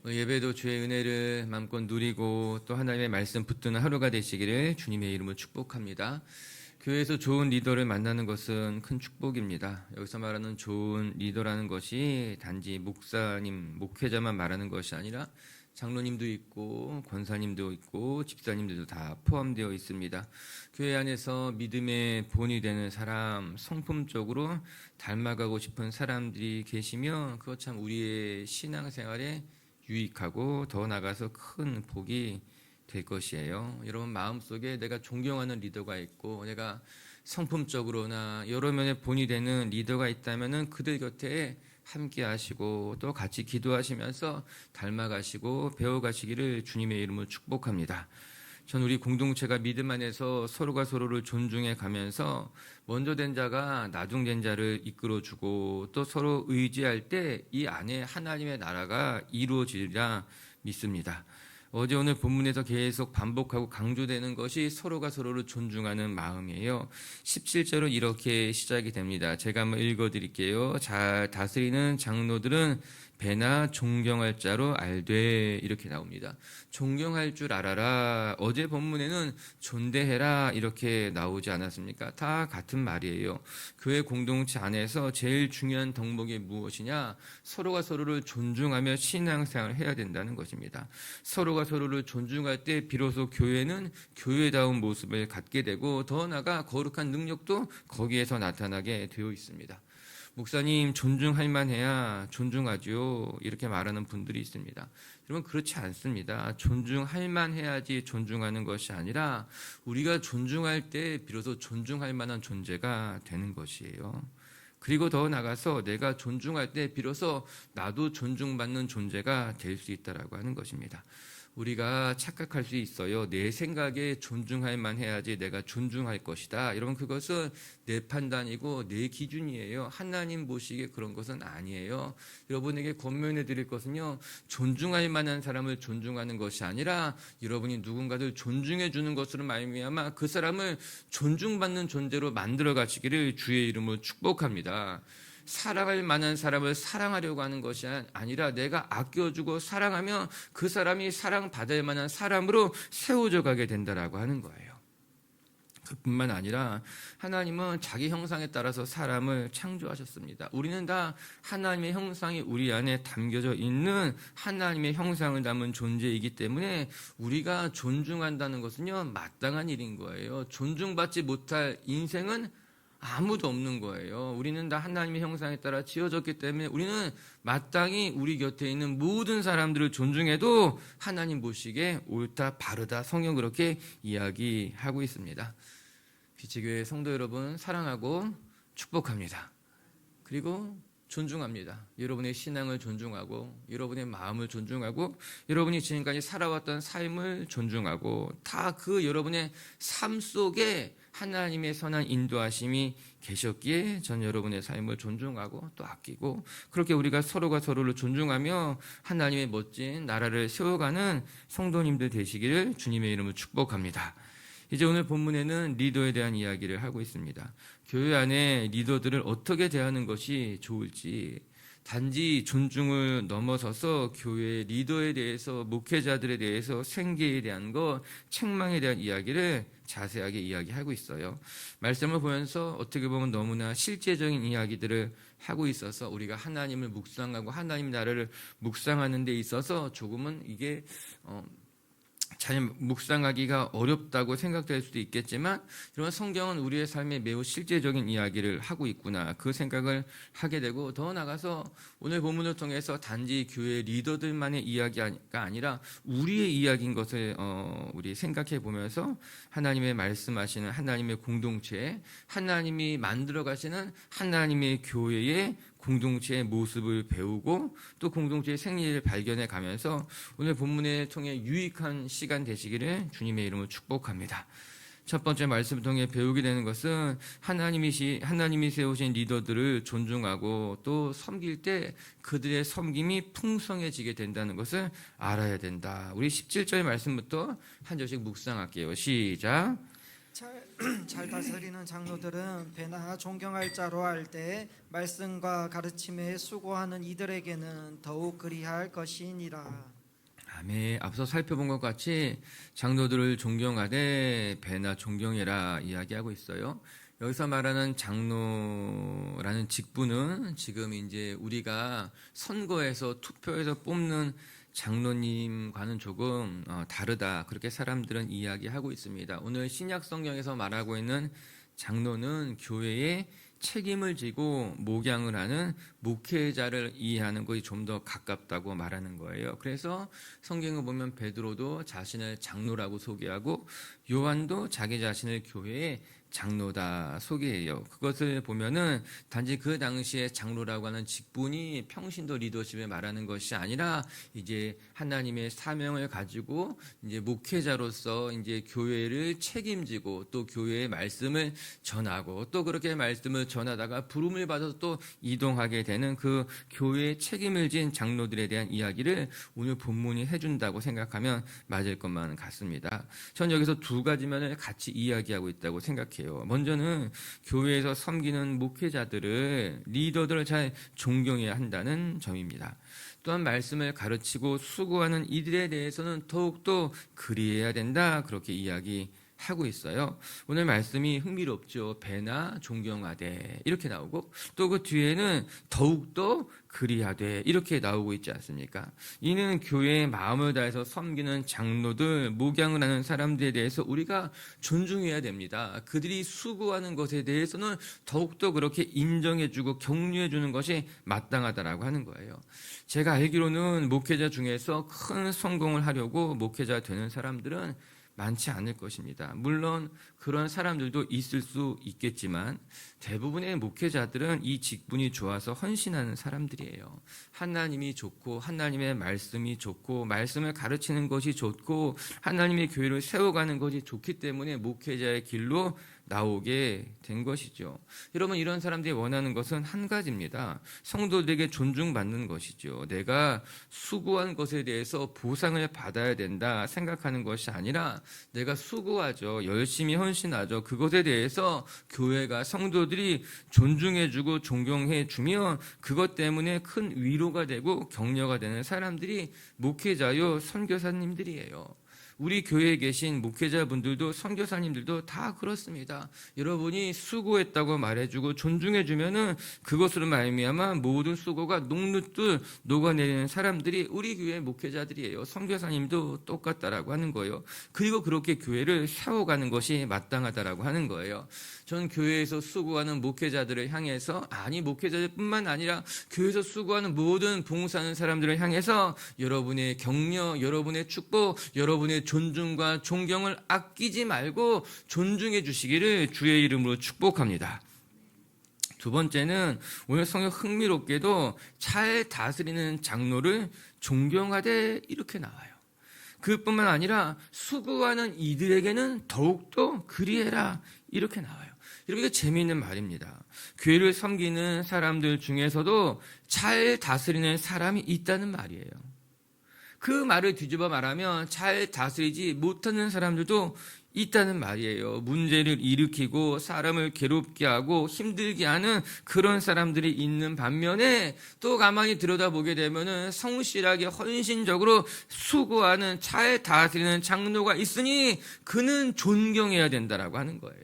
오늘 예배도 주의 은혜를 마음껏 누리고 또 하나님의 말씀 붙드는 하루가 되시기를 주님의 이름으로 축복합니다. 교회에서 좋은 리더를 만나는 것은 큰 축복입니다. 여기서 말하는 좋은 리더라는 것이 단지 목사님, 목회자만 말하는 것이 아니라 장로님도 있고 권사님도 있고 집사님들도 다 포함되어 있습니다. 교회 안에서 믿음의 본이 되는 사람, 성품적으로 닮아가고 싶은 사람들이 계시면 그것 참 우리의 신앙생활에 유익하고 더 나아가서 큰 복이 될 것이에요. 여러분 마음속에 내가 존경하는 리더가 있고 내가 성품적으로나 여러 면의 본이 되는 리더가 있다면 그들 곁에 함께 하시고 또 같이 기도하시면서 닮아가시고 배워가시기를 주님의 이름으로 축복합니다. 전 우리 공동체가 믿음 안에서 서로가 서로를 존중해 가면서 먼저 된 자가 나중된 자를 이끌어주고 또 서로 의지할 때 이 안에 하나님의 나라가 이루어지리라 믿습니다. 어제 오늘 본문에서 계속 반복하고 강조되는 것이 서로가 서로를 존중하는 마음이에요. 17절은 이렇게 시작이 됩니다. 제가 한번 읽어드릴게요. 잘 다스리는 장로들은 배나 존경할 자로 알되, 이렇게 나옵니다. 존경할 줄 알아라. 어제 본문에는 존대해라 이렇게 나오지 않았습니까? 다 같은 말이에요. 교회 공동체 안에서 제일 중요한 덕목이 무엇이냐? 서로가 서로를 존중하며 신앙생활을 해야 된다는 것입니다. 서로가 서로를 존중할 때 비로소 교회는 교회다운 모습을 갖게 되고 더 나아가 거룩한 능력도 거기에서 나타나게 되어 있습니다. 목사님 존중할 만해야 존중하죠, 이렇게 말하는 분들이 있습니다. 여러분 그렇지 않습니다. 존중할 만해야지 존중하는 것이 아니라 우리가 존중할 때 비로소 존중할 만한 존재가 되는 것이에요. 그리고 더 나아가서 내가 존중할 때 비로소 나도 존중받는 존재가 될 수 있다라고 하는 것입니다. 우리가 착각할 수 있어요. 내 생각에 존중할 만해야지 내가 존중할 것이다. 여러분 그것은 내 판단이고 내 기준이에요. 하나님 보시기에 그런 것은 아니에요. 여러분에게 권면해 드릴 것은요, 존중할 만한 사람을 존중하는 것이 아니라 여러분이 누군가를 존중해 주는 것으로 말미암아 그 사람을 존중받는 존재로 만들어 가시기를 주의 이름으로 축복합니다. 사랑할 만한 사람을 사랑하려고 하는 것이 아니라 내가 아껴주고 사랑하면 그 사람이 사랑받을 만한 사람으로 세워져 가게 된다라고 하는 거예요. 그뿐만 아니라 하나님은 자기 형상에 따라서 사람을 창조하셨습니다. 우리는 다 하나님의 형상이 우리 안에 담겨져 있는 하나님의 형상을 담은 존재이기 때문에 우리가 존중한다는 것은요, 마땅한 일인 거예요. 존중받지 못할 인생은 아무도 없는 거예요. 우리는 다 하나님의 형상에 따라 지어졌기 때문에 우리는 마땅히 우리 곁에 있는 모든 사람들을 존중해도 하나님 보시기에 옳다, 바르다, 성경 그렇게 이야기하고 있습니다. 빛의교회 성도 여러분, 사랑하고 축복합니다. 그리고 존중합니다. 여러분의 신앙을 존중하고 여러분의 마음을 존중하고 여러분이 지금까지 살아왔던 삶을 존중하고 다 그 여러분의 삶 속에 하나님의 선한 인도하심이 계셨기에 전 여러분의 삶을 존중하고 또 아끼고 그렇게 우리가 서로가 서로를 존중하며 하나님의 멋진 나라를 세워가는 성도님들 되시기를 주님의 이름으로 축복합니다. 이제 오늘 본문에는 리더에 대한 이야기를 하고 있습니다. 교회 안에 리더들을 어떻게 대하는 것이 좋을지, 단지 존중을 넘어서서 교회 리더에 대해서, 목회자들에 대해서, 생계에 대한 것, 책망에 대한 이야기를 자세하게 이야기하고 있어요. 말씀을 보면서 어떻게 보면 너무나 실제적인 이야기들을 하고 있어서 우리가 하나님을 묵상하고 하나님 나라를 묵상하는 데 있어서 조금은 이게 잘 묵상하기가 어렵다고 생각될 수도 있겠지만 이런 성경은 우리의 삶에 매우 실제적인 이야기를 하고 있구나, 그 생각을 하게 되고 더 나아가서 오늘 본문을 통해서 단지 교회 리더들만의 이야기가 아니라 우리의 이야기인 것을 우리 생각해 보면서 하나님의 말씀하시는 하나님의 공동체, 하나님이 만들어 가시는 하나님의 교회의 공동체의 모습을 배우고 또 공동체의 생리를 발견해 가면서 오늘 본문을 통해 유익한 시간 되시기를 주님의 이름으로 축복합니다. 첫 번째 말씀을 통해 배우게 되는 것은 하나님이 세우신 리더들을 존중하고 또 섬길 때 그들의 섬김이 풍성해지게 된다는 것을 알아야 된다. 우리 17절 말씀부터 한 절씩 묵상할게요. 시작. 잘 다스리는 장로들은 배나 존경할 자로 할 때 말씀과 가르침에 수고하는 이들에게는 더욱 그리할 것이니라. 아멘. 앞서 살펴본 것 같이 장로들을 존경하되 배나 존경해라 이야기하고 있어요. 여기서 말하는 장로라는 직분은 지금 이제 우리가 선거에서 투표해서 뽑는 장로님과는 조금 다르다. 그렇게 사람들은 이야기하고 있습니다. 오늘 신약 성경에서 말하고 있는 장로는 교회의 책임을 지고 목양을 하는 목회자를 이해하는 것이 좀 더 가깝다고 말하는 거예요. 그래서 성경을 보면 베드로도 자신을 장로라고 소개하고 요한도 자기 자신을 교회의 장로다 소개해요. 그것을 보면은 단지 그 당시에 장로라고 하는 직분이 평신도 리더십을 말하는 것이 아니라 이제 하나님의 사명을 가지고 이제 목회자로서 이제 교회를 책임지고 또 교회의 말씀을 전하고 또 그렇게 말씀을 전하다가 부름을 받아서 또 이동하게 되는 그 교회의 책임을 진 장로들에 대한 이야기를 오늘 본문이 해준다고 생각하면 맞을 것만 같습니다. 전 여기서 두 가지 면을 같이 이야기하고 있다고 생각해요. 먼저는 교회에서 섬기는 목회자들을 리더들을 잘 존경해야 한다는 점입니다. 또한 말씀을 가르치고 수고하는 이들에 대해서는 더욱더 그리해야 된다 그렇게 이야기하고 있어요. 오늘 말씀이 흥미롭죠. 배나 존경하되 이렇게 나오고 또 그 뒤에는 더욱더 그리하되 이렇게 나오고 있지 않습니까? 이는 교회의 마음을 다해서 섬기는 장로들, 목양을 하는 사람들에 대해서 우리가 존중해야 됩니다. 그들이 수고하는 것에 대해서는 더욱더 그렇게 인정해주고 격려해주는 것이 마땅하다라고 하는 거예요. 제가 알기로는 목회자 중에서 큰 성공을 하려고 목회자 되는 사람들은 많지 않을 것입니다. 물론 그런 사람들도 있을 수 있겠지만 대부분의 목회자들은 이 직분이 좋아서 헌신하는 사람들이에요. 하나님이 좋고 하나님의 말씀이 좋고 말씀을 가르치는 것이 좋고 하나님의 교회를 세워가는 것이 좋기 때문에 목회자의 길로 나오게 된 것이죠. 여러분 이런 사람들이 원하는 것은 한 가지입니다. 성도들에게 존중받는 것이죠. 내가 수고한 것에 대해서 보상을 받아야 된다 생각하는 것이 아니라 내가 수고하죠. 열심히 헌신하죠. 그것에 대해서 교회가 성도들이 존중해주고 존경해주면 그것 때문에 큰 위로가 되고 격려가 되는 사람들이 목회자요 선교사님들이에요. 우리 교회에 계신 목회자분들도 선교사님들도 다 그렇습니다. 여러분이 수고했다고 말해주고 존중해주면은 그것으로 말미암아 모든 수고가 녹누듯 녹아내리는 사람들이 우리 교회 목회자들이에요. 선교사님도 똑같다라고 하는 거예요. 그리고 그렇게 교회를 세워가는 것이 마땅하다라고 하는 거예요. 전 교회에서 수고하는 목회자들을 향해서 목회자들뿐만 아니라 교회에서 수고하는 모든 봉사하는 사람들을 향해서 여러분의 격려, 여러분의 축복, 여러분의 존중과 존경을 아끼지 말고 존중해 주시기를 주의 이름으로 축복합니다. 두 번째는 오늘 성경 흥미롭게도 잘 다스리는 장로를 존경하되 이렇게 나와요. 그뿐만 아니라 수고하는 이들에게는 더욱더 그리해라 이렇게 나와요. 여러분 이게 재미있는 말입니다. 교회를 섬기는 사람들 중에서도 잘 다스리는 사람이 있다는 말이에요. 그 말을 뒤집어 말하면 잘 다스리지 못하는 사람들도 있다는 말이에요. 문제를 일으키고 사람을 괴롭게 하고 힘들게 하는 그런 사람들이 있는 반면에 또 가만히 들여다보게 되면은 성실하게 헌신적으로 수고하는 잘 다스리는 장로가 있으니 그는 존경해야 된다라고 하는 거예요.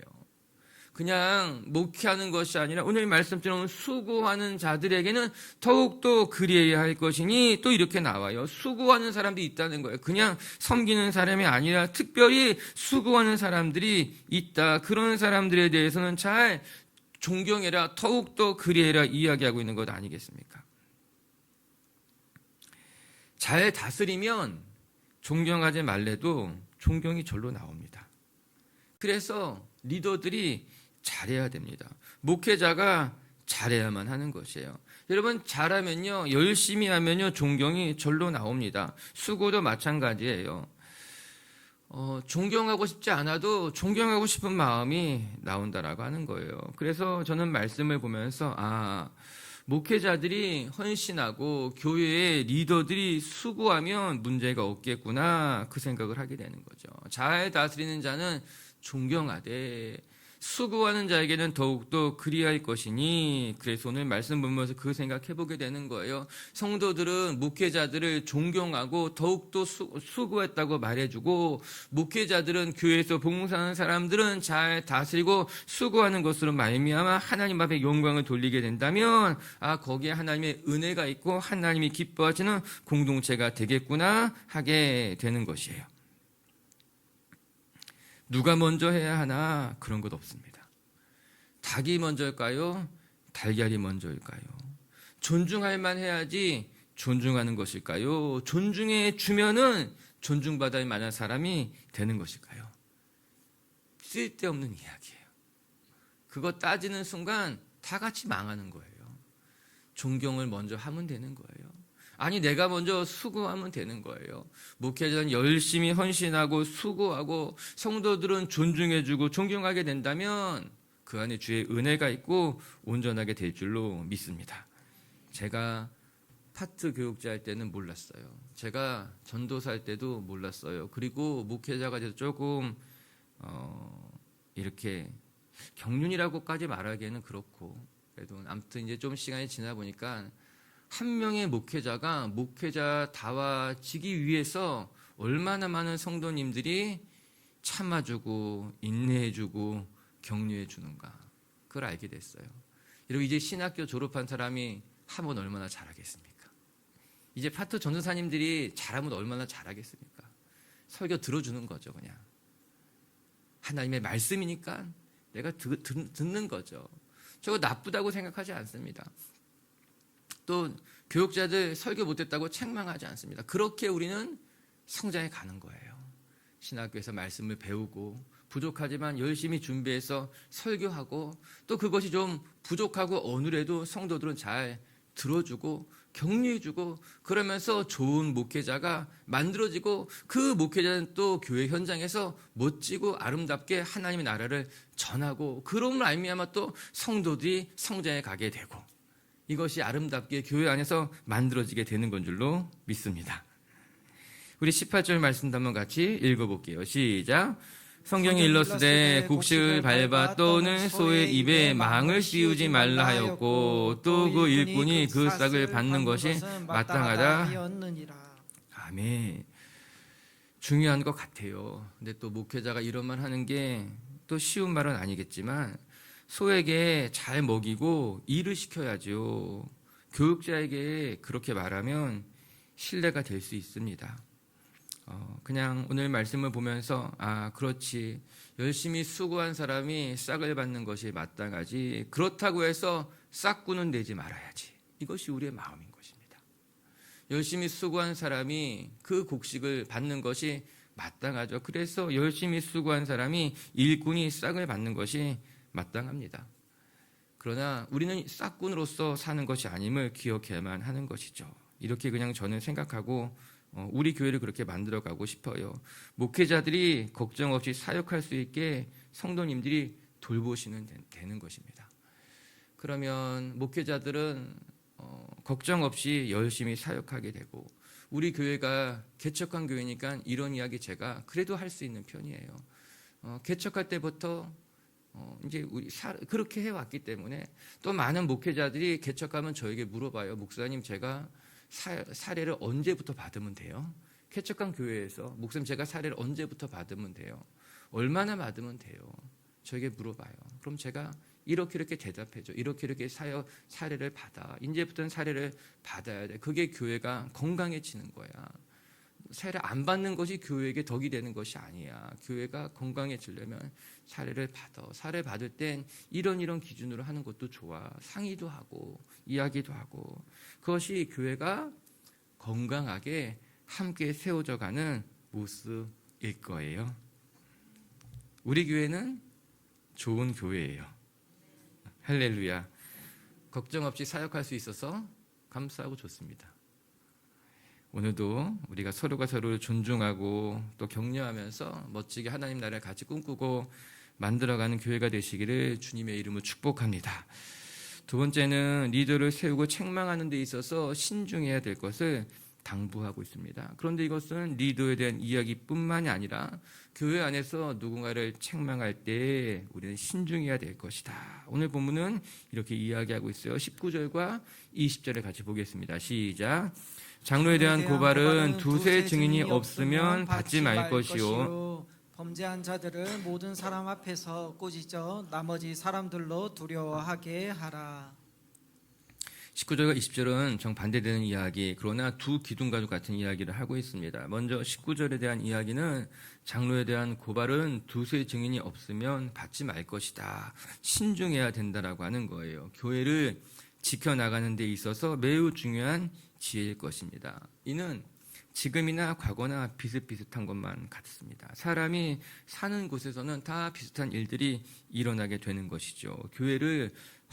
그냥 목회하는 것이 아니라 오늘 말씀처럼 수고하는 자들에게는 더욱더 그리해야 할 것이니 또 이렇게 나와요. 수고하는 사람들이 있다는 거예요. 그냥 섬기는 사람이 아니라 특별히 수고하는 사람들이 있다. 그런 사람들에 대해서는 잘 존경해라, 더욱더 그리해라 이야기하고 있는 것 아니겠습니까? 잘 다스리면 존경하지 말래도 존경이 절로 나옵니다. 그래서 리더들이 잘해야 됩니다. 목회자가 잘해야만 하는 것이에요. 여러분 잘하면요, 열심히 하면요 존경이 절로 나옵니다. 수고도 마찬가지예요. 존경하고 싶지 않아도 존경하고 싶은 마음이 나온다라고 하는 거예요. 그래서 저는 말씀을 보면서 목회자들이 헌신하고 교회의 리더들이 수고하면 문제가 없겠구나 그 생각을 하게 되는 거죠. 잘 다스리는 자는 존경하되 수고하는 자에게는 더욱더 그리할 것이니. 그래서 오늘 말씀 보면서 그 생각해 보게 되는 거예요. 성도들은 목회자들을 존경하고 더욱더 수고했다고 말해주고, 목회자들은 교회에서 봉사하는 사람들은 잘 다스리고 수고하는 것으로 말미암아 하나님 앞에 영광을 돌리게 된다면, 거기에 하나님의 은혜가 있고 하나님이 기뻐하시는 공동체가 되겠구나 하게 되는 것이에요. 누가 먼저 해야 하나? 그런 것 없습니다. 닭이 먼저일까요? 달걀이 먼저일까요? 존중할 만 해야지 존중하는 것일까요? 존중해 주면은 존중받을 만한 사람이 되는 것일까요? 쓸데없는 이야기예요. 그거 따지는 순간 다 같이 망하는 거예요. 존경을 먼저 하면 되는 거예요. 아니, 내가 먼저 수고하면 되는 거예요. 목회자는 열심히 헌신하고 수고하고 성도들은 존중해주고 존경하게 된다면 그 안에 주의 은혜가 있고 온전하게 될 줄로 믿습니다. 제가 파트 교육자 할 때는 몰랐어요. 제가 전도사 할 때도 몰랐어요. 그리고 목회자가 돼서 조금 이렇게 경륜이라고까지 말하기에는 그렇고, 그래도 아무튼 이제 좀 시간이 지나 보니까 한 명의 목회자가 목회자다워지기 위해서 얼마나 많은 성도님들이 참아주고 인내해주고 격려해주는가, 그걸 알게 됐어요. 여러분, 이제 신학교 졸업한 사람이 하면 얼마나 잘하겠습니까? 이제 파트 전도사님들이 잘하면 얼마나 잘하겠습니까? 설교 들어주는 거죠. 그냥 하나님의 말씀이니까 내가 듣는 거죠. 저거 나쁘다고 생각하지 않습니다. 또 교육자들 설교 못했다고 책망하지 않습니다. 그렇게 우리는 성장해 가는 거예요. 신학교에서 말씀을 배우고 부족하지만 열심히 준비해서 설교하고, 또 그것이 좀 부족하고 어느래도 성도들은 잘 들어주고 격려해주고, 그러면서 좋은 목회자가 만들어지고, 그 목회자는 또 교회 현장에서 멋지고 아름답게 하나님의 나라를 전하고, 그럼으로 알미암아 또 성도들이 성장해 가게 되고, 이것이 아름답게 교회 안에서 만들어지게 되는 건 줄로 믿습니다. 우리 18절 말씀도 한번 같이 읽어볼게요. 시작. 성경에 일렀으되 곡식을 밟아 떠오는 소의 입에 망을 씌우지 말라 하였고, 또 그 일꾼이 그 싹을 받는 것이 마땅하다 하였느니라. 아멘. 중요한 것 같아요. 근데 또 목회자가 이런 말 하는 게 또 쉬운 말은 아니겠지만, 소에게 잘 먹이고 일을 시켜야죠. 교육자에게 그렇게 말하면 신뢰가 될 수 있습니다. 그냥 오늘 말씀을 보면서 그렇지, 열심히 수고한 사람이 싹을 받는 것이 마땅하지, 그렇다고 해서 싹구는 내지 말아야지, 이것이 우리의 마음인 것입니다. 열심히 수고한 사람이 그 곡식을 받는 것이 마땅하죠. 그래서 열심히 수고한 사람이 일꾼이 싹을 받는 것이 마땅합니다. 그러나 우리는 싹꾼으로서 사는 것이 아님을 기억해야만 하는 것이죠. 이렇게 그냥 저는 생각하고 우리 교회를 그렇게 만들어가고 싶어요. 목회자들이 걱정 없이 사역할 수 있게 성도님들이 돌보시면 되는 것입니다. 그러면 목회자들은 걱정 없이 열심히 사역하게 되고, 우리 교회가 개척한 교회니까 이런 이야기 제가 그래도 할 수 있는 편이에요. 개척할 때부터 이제 우리 그렇게 해왔기 때문에, 또 많은 목회자들이 개척하면 저에게 물어봐요. 목사님, 제가 사례를 언제부터 받으면 돼요? 개척한 교회에서 목사님, 제가 사례를 언제부터 받으면 돼요? 얼마나 받으면 돼요? 저에게 물어봐요. 그럼 제가 이렇게 대답해줘. 이렇게 사례를 받아. 이제부터는 사례를 받아야 돼. 그게 교회가 건강해지는 거야. 사례를 안 받는 것이 교회에게 덕이 되는 것이 아니야. 교회가 건강해지려면 사례를 받아. 사례 받을 땐 이런 기준으로 하는 것도 좋아. 상의도 하고 이야기도 하고. 그것이 교회가 건강하게 함께 세워져 가는 모습일 거예요. 우리 교회는 좋은 교회예요. 할렐루야. 걱정 없이 사역할 수 있어서 감사하고 좋습니다. 오늘도 우리가 서로가 서로를 존중하고 또 격려하면서 멋지게 하나님 나라를 같이 꿈꾸고 만들어가는 교회가 되시기를 주님의 이름으로 축복합니다. 두 번째는 리더를 세우고 책망하는 데 있어서 신중해야 될 것을 당부하고 있습니다. 그런데 이것은 리더에 대한 이야기뿐만이 아니라 교회 안에서 누군가를 책망할 때 우리는 신중해야 될 것이다. 오늘 본문은 이렇게 이야기하고 있어요. 19절과 20절을 같이 보겠습니다. 시작. 장로에 대한 고발은 두세 증인이 없으면 받지 말 것이요. 범죄한 자들을 모든 사람 앞에서 꾸짖어 나머지 사람들로 두려워하게 하라. 19절과 20절은 정반대되는 이야기, 그러나 두 기둥가족 같은 이야기를 하고 있습니다. 먼저 19절에 대한 이야기는 장로에 대한 고발은 두세 증인이 없으면 받지 말 것이다. 신중해야 된다라고 하는 거예요. 교회를 지켜나가는 데 있어서 매우 중요한 지혜일 것입니다. 이는 지금이나 과거나 비슷비슷한 것만 같습니다. 사람이 사는 곳에서는 다 비슷한 일들이 일어나게 되는 것이죠. 교회를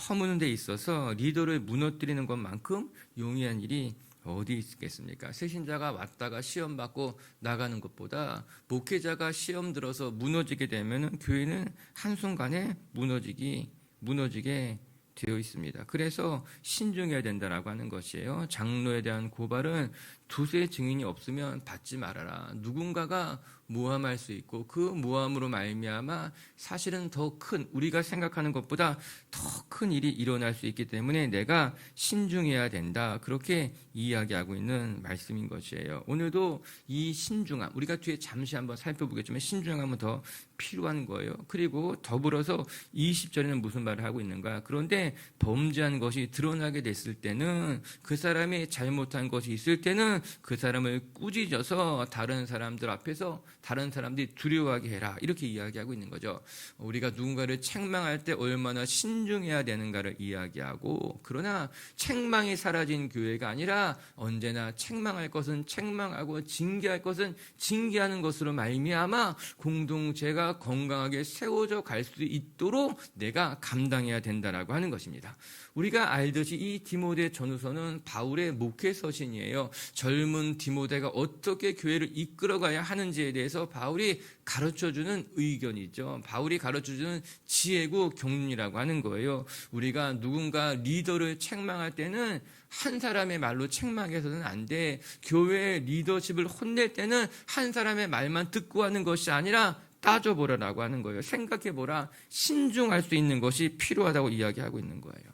허무는 데 있어서 리더를 무너뜨리는 것만큼 용이한 일이 어디 있겠습니까? 새신자가 왔다가 시험 받고 나가는 것보다 목회자가 시험 들어서 무너지게 되면 교회는 한순간에 무너지게 되어 있습니다. 그래서 신중해야 된다라고 하는 것이에요. 장로에 대한 고발은 두세 증인이 없으면 받지 말아라. 누군가가 모함할 수 있고 그 모함으로 말미암아 사실은 더 큰, 우리가 생각하는 것보다 더 큰 일이 일어날 수 있기 때문에 내가 신중해야 된다. 그렇게 이야기하고 있는 말씀인 것이에요. 오늘도 이 신중함, 우리가 뒤에 잠시 한번 살펴보겠지만 신중함은 더 필요한 거예요. 그리고 더불어서 20절에는 무슨 말을 하고 있는가? 그런데 범죄한 것이 드러나게 됐을 때는, 그 사람이 잘못한 것이 있을 때는 그 사람을 꾸짖어서 다른 사람들 앞에서 다른 사람들이 두려워하게 해라. 이렇게 이야기하고 있는 거죠. 우리가 누군가를 책망할 때 얼마나 신중해야 되는가를 이야기하고, 그러나 책망이 사라진 교회가 아니라 언제나 책망할 것은 책망하고 징계할 것은 징계하는 것으로 말미암아 공동체가 건강하게 세워져 갈 수 있도록 내가 감당해야 된다라고 하는 것입니다. 우리가 알듯이 이 디모데 전후서는 바울의 목회 서신이에요. 젊은 디모데가 어떻게 교회를 이끌어가야 하는지에 대해서 바울이 가르쳐주는 의견이죠. 바울이 가르쳐주는 지혜고 교훈이라고 하는 거예요. 우리가 누군가 리더를 책망할 때는 한 사람의 말로 책망해서는 안 돼. 교회 리더십을 혼낼 때는 한 사람의 말만 듣고 하는 것이 아니라 따져보라라고 하는 거예요. 생각해보라. 신중할 수 있는 것이 필요하다고 이야기하고 있는 거예요.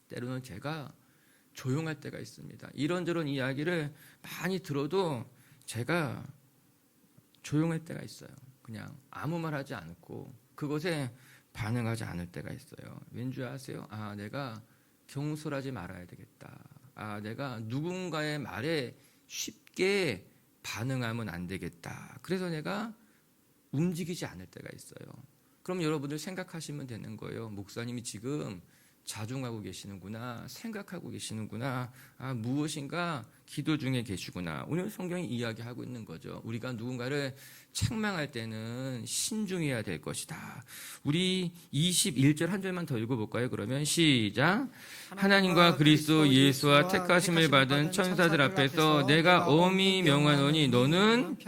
때로는 제가 조용할 때가 있습니다. 이런저런 이야기를 많이 들어도 제가 조용할 때가 있어요. 그냥 아무 말 하지 않고 그것에 반응하지 않을 때가 있어요. 왠지 아세요? 내가 경솔하지 말아야 되겠다. 내가 누군가의 말에 쉽게 반응하면 안 되겠다. 그래서 내가 움직이지 않을 때가 있어요. 그럼 여러분들 생각하시면 되는 거예요. 목사님이 지금 자중하고 계시는구나, 생각하고 계시는구나, 무엇인가 기도 중에 계시구나. 오늘 성경이 이야기하고 있는 거죠. 우리가 누군가를 책망할 때는 신중해야 될 것이다. 우리 21절 한 절만 더 읽어볼까요? 그러면 시작. 하나님과 그리스도 예수와 택하심을 받은 천사들 앞에서 내가 엄히 명하노니 너는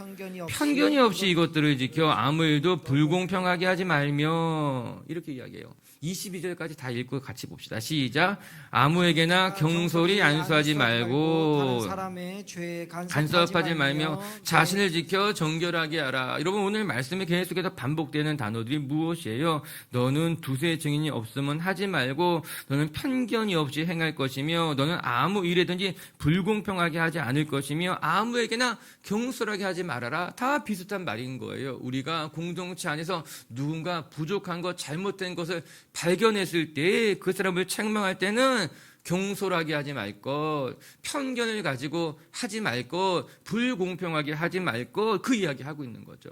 편견이 없이 이것들을 지켜 아무 일도 불공평하게 하지 말며, 이렇게 이야기해요. 22절까지 다 읽고 같이 봅시다. 시작. 아무에게나 경솔히 안수하지 말고 사람의 죄에 간섭하지 말며 자신을 지켜 정결하게 하라. 여러분, 오늘 말씀이 계속해서 반복되는 단어들이 무엇이에요? 너는 두세 증인이 없으면 하지 말고, 너는 편견이 없이 행할 것이며, 너는 아무 일에든지 불공평하게 하지 않을 것이며, 아무에게나 경솔하게 하지 말아라. 다 비슷한 말인 거예요. 우리가 공동체 안에서 누군가 부족한 것, 잘못된 것을 발견했을 때 그 사람을 책망할 때는 경솔하게 하지 말 것, 편견을 가지고 하지 말 것, 불공평하게 하지 말 것, 그 이야기 하고 있는 거죠.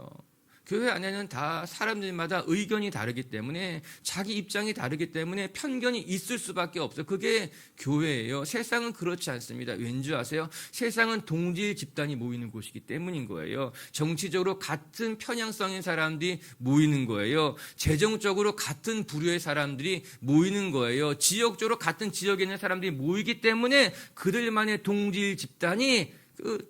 교회 안에는 다 사람들마다 의견이 다르기 때문에, 자기 입장이 다르기 때문에 편견이 있을 수밖에 없어요. 그게 교회예요. 세상은 그렇지 않습니다. 왠지 아세요? 세상은 동질 집단이 모이는 곳이기 때문인 거예요. 정치적으로 같은 편향성인 사람들이 모이는 거예요. 재정적으로 같은 부류의 사람들이 모이는 거예요. 지역적으로 같은 지역에 있는 사람들이 모이기 때문에 그들만의 동질 집단이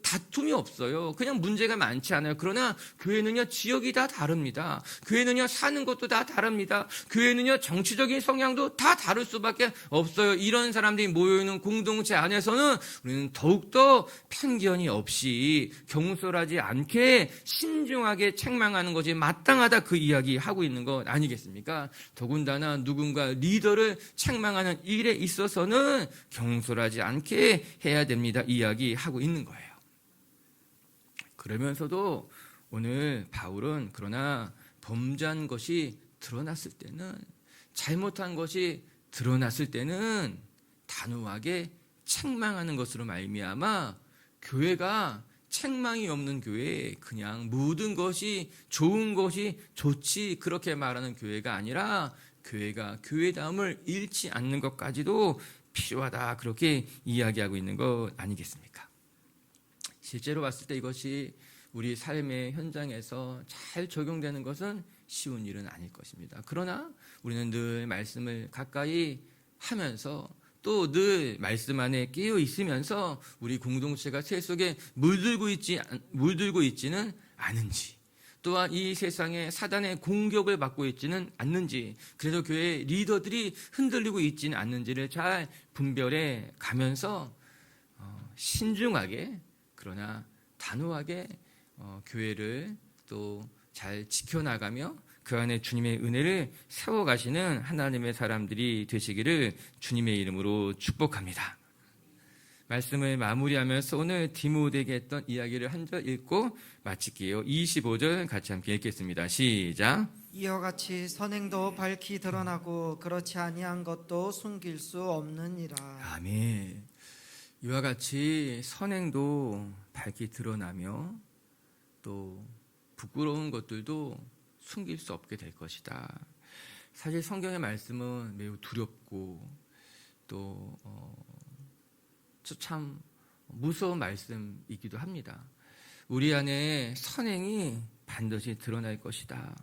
다툼이 없어요. 그냥 문제가 많지 않아요. 그러나 교회는요, 지역이 다 다릅니다. 교회는요, 사는 것도 다 다릅니다. 교회는요, 정치적인 성향도 다 다를 수밖에 없어요. 이런 사람들이 모여있는 공동체 안에서는 우리는 더욱더 편견이 없이 경솔하지 않게 신중하게 책망하는 것이 마땅하다, 그 이야기 하고 있는 것 아니겠습니까? 더군다나 누군가 리더를 책망하는 일에 있어서는 경솔하지 않게 해야 됩니다. 이야기하고 있는 거예요. 그러면서도 오늘 바울은 그러나 범죄한 것이 드러났을 때는, 잘못한 것이 드러났을 때는 단호하게 책망하는 것으로 말미암아 교회가 책망이 없는 교회, 그냥 모든 것이 좋은 것이 좋지 그렇게 말하는 교회가 아니라 교회가 교회다움을 잃지 않는 것까지도 필요하다, 그렇게 이야기하고 있는 것 아니겠습니까? 실제로 봤을 때 이것이 우리 삶의 현장에서 잘 적용되는 것은 쉬운 일은 아닐 것입니다. 그러나 우리는 늘 말씀을 가까이 하면서 또 늘 말씀 안에 끼어 있으면서 우리 공동체가 새 속에 물들고 있지는 않은지, 또한 이 세상에 사단의 공격을 받고 있지는 않는지, 그래서 교회 리더들이 흔들리고 있지는 않는지를 잘 분별해 가면서 신중하게 그러나 단호하게 교회를 또 잘 지켜나가며 그 안에 주님의 은혜를 세워가시는 하나님의 사람들이 되시기를 주님의 이름으로 축복합니다. 말씀을 마무리하면서 오늘 디모데에게 했던 이야기를 한 절 읽고 마칠게요. 25절 같이 함께 읽겠습니다. 시작. 이와 같이 선행도 밝히 드러나고 그렇지 아니한 것도 숨길 수 없느니라. 아멘. 이와 같이 선행도 밝히 드러나며 또 부끄러운 것들도 숨길 수 없게 될 것이다. 사실 성경의 말씀은 매우 두렵고 또 참 무서운 말씀이기도 합니다. 우리 안에 선행이 반드시 드러날 것이다.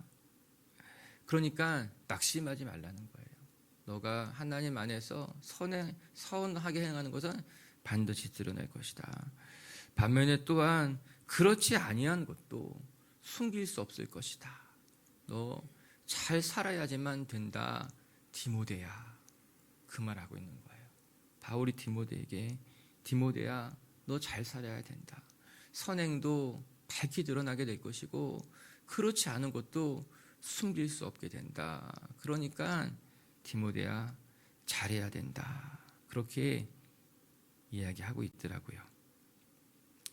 그러니까 낙심하지 말라는 거예요. 너가 하나님 안에서 선하게 행하는 것은 반드시 드러날 것이다. 반면에 또한 그렇지 아니한 것도 숨길 수 없을 것이다. 너 잘 살아야지만 된다, 디모데야. 그 말하고 있는 거예요. 바울이 디모데에게, 디모데야, 너 잘 살아야 된다. 선행도 밝히 드러나게 될 것이고 그렇지 않은 것도 숨길 수 없게 된다. 그러니까 디모데야, 잘해야 된다. 그렇게 이야기하고 있더라고요.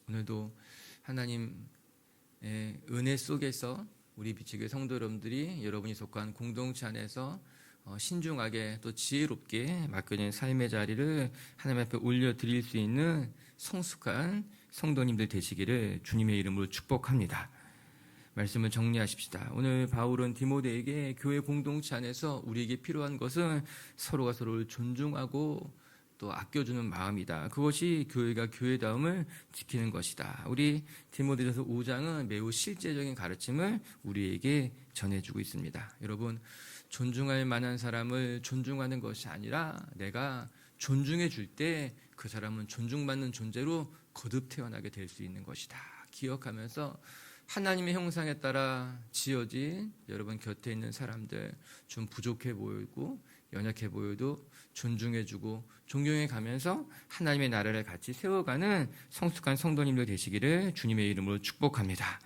오늘도 하나님의 은혜 속에서 우리 비치교회 성도 여러분들이 여러분이 속한 공동체 안에서 신중하게 또 지혜롭게 맡겨진 삶의 자리를 하나님 앞에 올려드릴 수 있는 성숙한 성도님들 되시기를 주님의 이름으로 축복합니다. 말씀을 정리하십시다. 오늘 바울은 디모데에게 교회 공동체 안에서 우리에게 필요한 것은 서로가 서로를 존중하고 또 아껴주는 마음이다. 그것이 교회가 교회다움을 지키는 것이다. 우리 디모데전서 5장은 매우 실제적인 가르침을 우리에게 전해주고 있습니다. 여러분, 존중할 만한 사람을 존중하는 것이 아니라 내가 존중해 줄 때 그 사람은 존중받는 존재로 거듭 태어나게 될 수 있는 것이다. 기억하면서 하나님의 형상에 따라 지어진 여러분 곁에 있는 사람들, 좀 부족해 보이고 연약해 보여도 존중해주고 존경해 가면서 하나님의 나라를 같이 세워가는 성숙한 성도님들 되시기를 주님의 이름으로 축복합니다.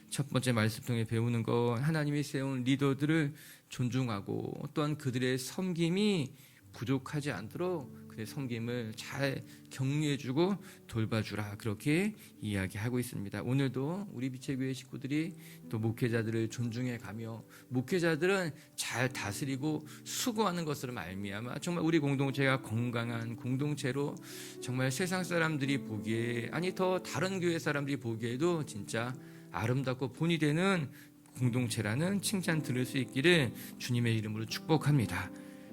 첫 번째 말씀 통해 배우는 건 하나님이 세운 리더들을 존중하고 또한 그들의 섬김이 부족하지 않도록 그의 섬김을 잘 격려해주고 돌봐주라, 그렇게 이야기하고 있습니다. 오늘도 우리 비체교회 식구들이 또 목회자들을 존중해가며 목회자들은 잘 다스리고 수고하는 것으로 말미암아 정말 우리 공동체가 건강한 공동체로 정말 세상 사람들이 보기에, 아니 더 다른 교회 사람들이 보기에도 진짜 아름답고 본이 되는 공동체라는 칭찬 들을 수 있기를 주님의 이름으로 축복합니다.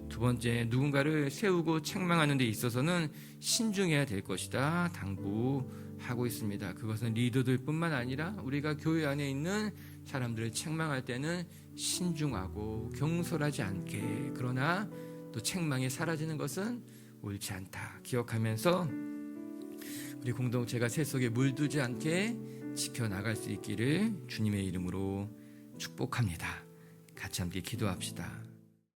두 번째, 누군가를 세우고 책망하는 데 있어서는 신중해야 될 것이다 당부하고 있습니다. 그것은 리더들뿐만 아니라 우리가 교회 안에 있는 사람들을 책망할 때는 신중하고 경솔하지 않게, 그러나 또 책망이 사라지는 것은 옳지 않다 기억하면서 우리 공동체가 새 속에 물들지 않게 지켜나갈 수 있기를 주님의 이름으로 축복합니다. 같이 함께 기도합시다.